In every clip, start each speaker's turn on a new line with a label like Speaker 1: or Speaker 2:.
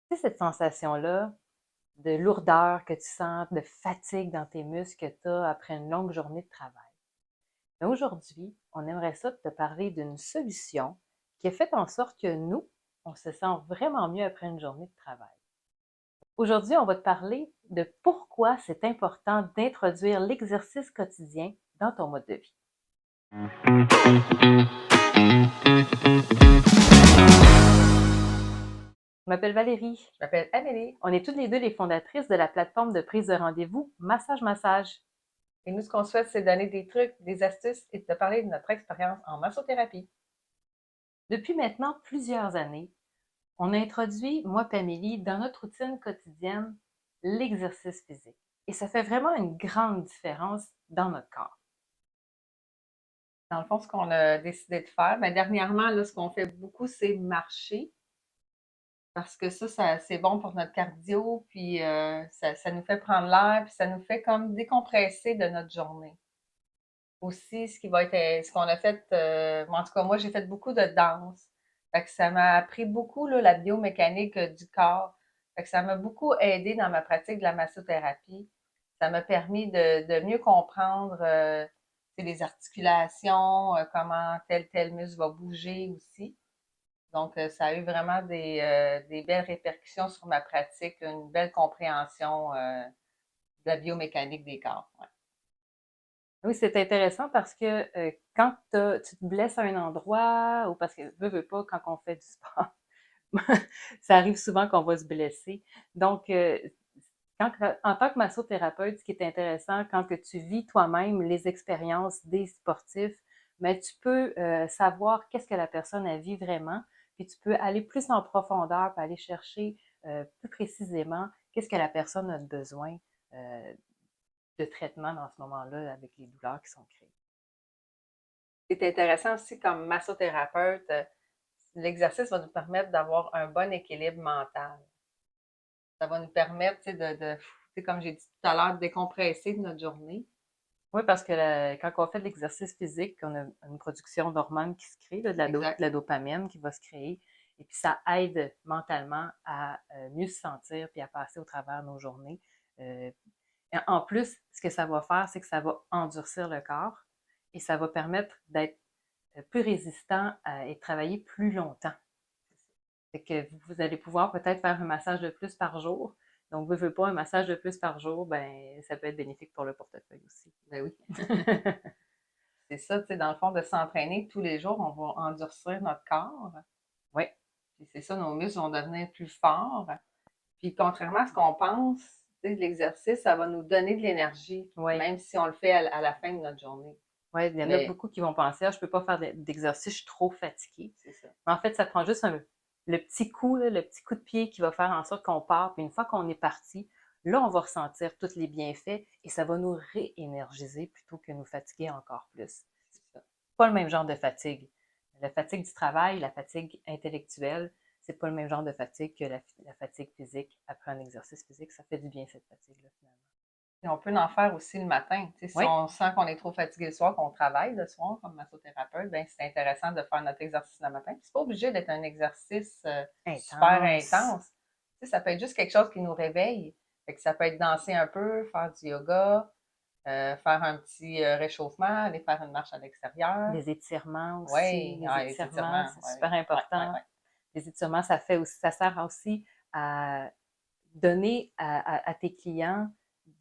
Speaker 1: Tu sais, cette sensation-là de lourdeur que tu sens, de fatigue dans tes muscles que tu as après une longue journée de travail. Mais aujourd'hui, on aimerait ça te parler d'une solution qui a fait en sorte que nous, on se sent vraiment mieux après une journée de travail. Aujourd'hui, on va te parler de pourquoi c'est important d'introduire l'exercice quotidien dans ton mode de vie. Je m'appelle Valérie.
Speaker 2: Je m'appelle Amélie.
Speaker 1: On est toutes les deux les fondatrices de la plateforme de prise de rendez-vous Massage Massage.
Speaker 2: Et nous, ce qu'on souhaite, c'est donner des trucs, des astuces et de te parler de notre expérience en massothérapie.
Speaker 1: Depuis maintenant plusieurs années, on a introduit, moi et Amélie, dans notre routine quotidienne, l'exercice physique. Et ça fait vraiment une grande différence dans notre corps.
Speaker 2: Dans le fond, ce qu'on a décidé de faire, dernièrement, là, ce qu'on fait beaucoup, c'est marcher. Parce que ça c'est bon pour notre cardio, puis ça nous fait prendre l'air, puis ça nous fait comme décompresser de notre journée. Aussi, ce qu'on a fait, en tout cas, moi, j'ai fait beaucoup de danse. Fait que ça m'a appris beaucoup, là, la biomécanique du corps. Fait que ça m'a beaucoup aidé dans ma pratique de la massothérapie. Ça m'a permis de mieux comprendre, les articulations, comment tel muscle va bouger aussi. Donc, ça a eu vraiment des belles répercussions sur ma pratique, une belle compréhension, de la biomécanique des corps. Ouais.
Speaker 1: Oui, c'est intéressant parce que quand tu te blesses à un endroit ou parce que veux pas, quand on fait du sport, ça arrive souvent qu'on va se blesser. Donc, en tant que massothérapeute, ce qui est intéressant, quand que tu vis toi-même les expériences des sportifs, mais tu peux savoir qu'est-ce que la personne a vu vraiment, puis tu peux aller plus en profondeur, puis aller chercher plus précisément qu'est-ce que la personne a besoin euh, de traitement dans ce moment-là avec les douleurs qui sont créées.
Speaker 2: C'est intéressant aussi comme massothérapeute, l'exercice va nous permettre d'avoir un bon équilibre mental. Ça va nous permettre, comme j'ai dit tout à l'heure, de décompresser de notre journée.
Speaker 1: Oui, parce que quand on fait de l'exercice physique, on a une production d'hormones qui se crée, là, de
Speaker 2: Exact.
Speaker 1: la dopamine qui va se créer. Et puis ça aide mentalement à mieux se sentir puis à passer au travers de nos journées. Euh, en plus, ce que ça va faire, c'est que ça va endurcir le corps et ça va permettre d'être plus résistant et de travailler plus longtemps. Fait que vous allez pouvoir peut-être faire un massage de plus par jour. Donc, vous ne pas un massage de plus par jour, ben ça peut être bénéfique pour le portefeuille aussi.
Speaker 2: Ben oui. C'est ça, tu sais, dans le fond, de s'entraîner tous les jours, on va endurcir notre corps.
Speaker 1: Oui,
Speaker 2: Puis c'est ça, nos muscles vont devenir plus forts. Puis contrairement à ce qu'on pense, tu sais, l'exercice, ça va nous donner de l'énergie,
Speaker 1: oui.
Speaker 2: même si on le fait à la fin de notre journée.
Speaker 1: Ouais, il y en a
Speaker 2: Mais
Speaker 1: beaucoup qui vont penser, ah, je peux pas faire d'exercice, je suis trop fatiguée.
Speaker 2: c'est ça.
Speaker 1: Mais en fait, ça prend juste le petit coup, là, le petit coup de pied qui va faire en sorte qu'on part. Puis une fois qu'on est parti, là, on va ressentir tous les bienfaits et ça va nous réénergiser plutôt que nous fatiguer encore plus.
Speaker 2: C'est ça.
Speaker 1: Pas le même genre de fatigue. La fatigue du travail, la fatigue intellectuelle, c'est pas le même genre de fatigue que la fatigue physique après un exercice physique. Ça fait du bien cette fatigue-là, finalement.
Speaker 2: Et on peut en faire aussi le matin. Tu sais, si
Speaker 1: Oui,
Speaker 2: on sent qu'on est trop fatigué le soir, qu'on travaille le soir comme massothérapeute, ben c'est intéressant de faire notre exercice le matin. Puis c'est pas obligé d'être un exercice super
Speaker 1: intense.
Speaker 2: intense. Tu sais, ça peut être juste quelque chose qui nous réveille. Fait que ça peut être danser un peu, faire du yoga, faire un petit réchauffement, aller faire une marche à l'extérieur.
Speaker 1: Les étirements aussi,
Speaker 2: Oui,
Speaker 1: les
Speaker 2: ah, les
Speaker 1: étirements,
Speaker 2: étirements,
Speaker 1: c'est
Speaker 2: oui,
Speaker 1: super
Speaker 2: oui, oui,
Speaker 1: important.
Speaker 2: oui.
Speaker 1: Les étirements, ça sert aussi à donner à tes clients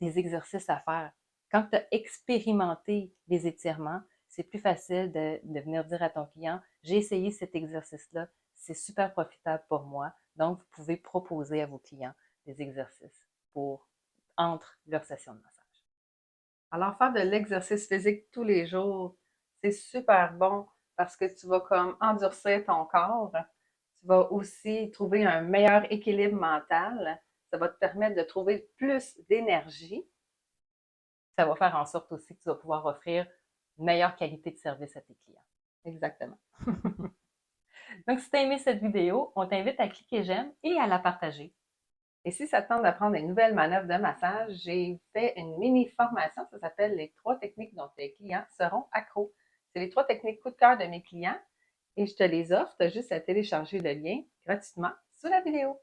Speaker 1: des exercices à faire. Quand tu as expérimenté les étirements, c'est plus facile de venir dire à ton client, j'ai essayé cet exercice-là, c'est super profitable pour moi. Donc, vous pouvez proposer à vos clients des exercices pour entre leurs sessions de massage.
Speaker 2: Alors, faire de l'exercice physique tous les jours, c'est super bon parce que tu vas comme endurcir ton corps. Tu vas aussi trouver un meilleur équilibre mental. Ça va te permettre de trouver plus d'énergie.
Speaker 1: Ça va faire en sorte aussi que tu vas pouvoir offrir une meilleure qualité de service à tes clients.
Speaker 2: Exactement.
Speaker 1: Donc, si tu as aimé cette vidéo, on t'invite à cliquer j'aime et à la partager.
Speaker 2: Et si ça te tente d'apprendre des nouvelles manœuvres de massage, j'ai fait une mini formation. Ça s'appelle les 3 techniques dont tes clients seront accros. C'est les 3 techniques coup de cœur de mes clients et je te les offre. Tu as juste à télécharger le lien gratuitement sous la vidéo.